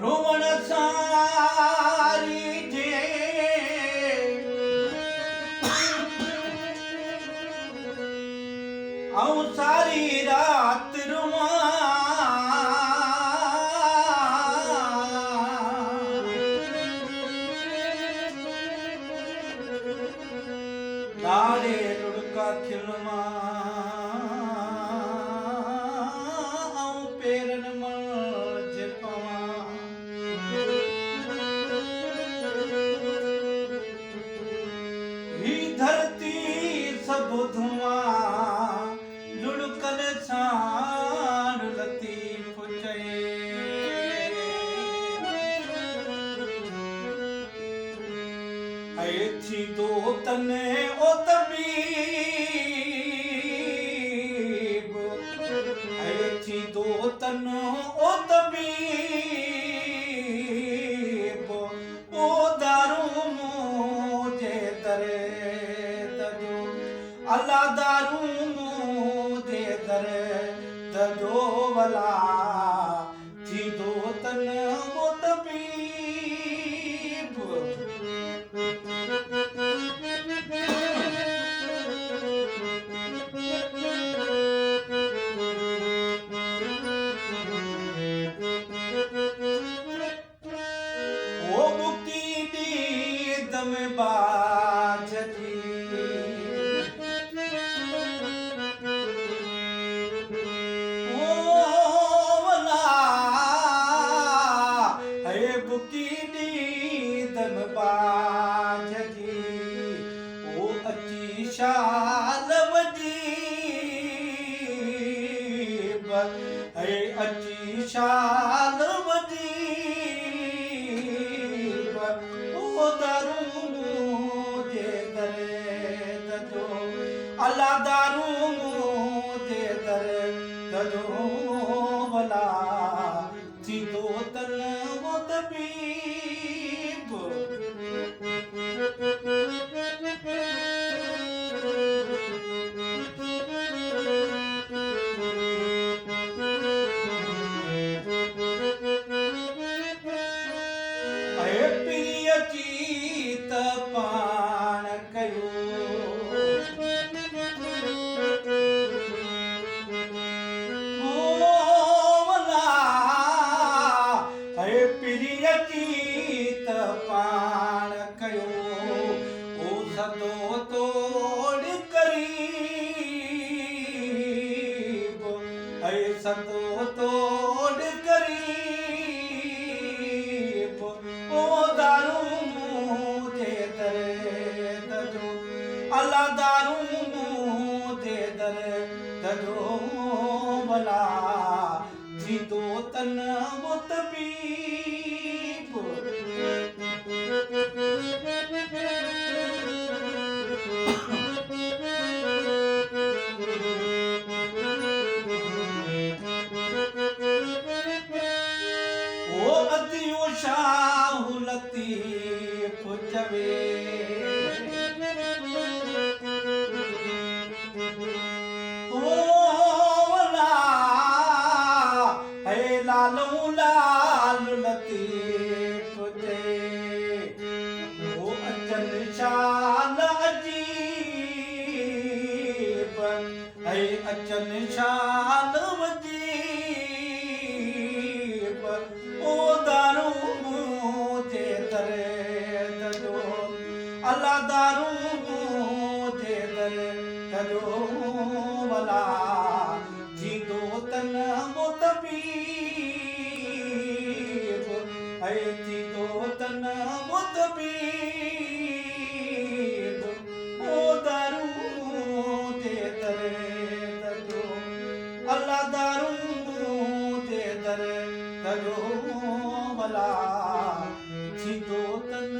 रोवण सारी जे आऊं सारी रात रुवां लाड़े लुड़का खिलवां आऊं पेरन मंझ पवां ही धरती सब धुआं लुड़कन सां लतीफ़ चए ऐं थींदो तने ओ तबीब ऐं थींदो तन ओ तबीब ओ दारू मुंहिंजे दर्द जो अल्लाह दारू मुंहिंजे दर्द जो भला थींदो तन ओ तबीब ओ मुक्ति नींद में बाझ जी ओ वला है मुक्ति नींद में बाझ जी ओ अची शाल वजीब है अची शाल वजीब ओ दारू मुंहिंजे दर्द जो अल्लाह दारू मुंहिंजे दर्द जो भला थींदो तन वो तबीब ऐं पीअ चीत पाण कयो ऐं पीअ चीत पाण कयो ओ सदो तोड़ करीब ऐं सदो तोड़ करीब ओ दारू मुंहिंजे दर्द जो अल्लाह दारू मुंहिंजे दर्द जो भला थींदो तन वो तबीब ओ अदियूं शाह लतीफ़ चवे ओ वला है लालू लाल लतीफ़ चए ओ अचन शाल अजीब है अचन शाल वजीब ओ दारू मुंहिंजे दर्द जो अल्लाह दारू मुंहिंजे दर्द जो भला थींदो तन वो तबीब ऐं थींदो तन वो तबीब ओ दारू मुंहिंजे दर्द जो अल्लाह दारू मुंहिंजे दर्द जो भला थींदो तन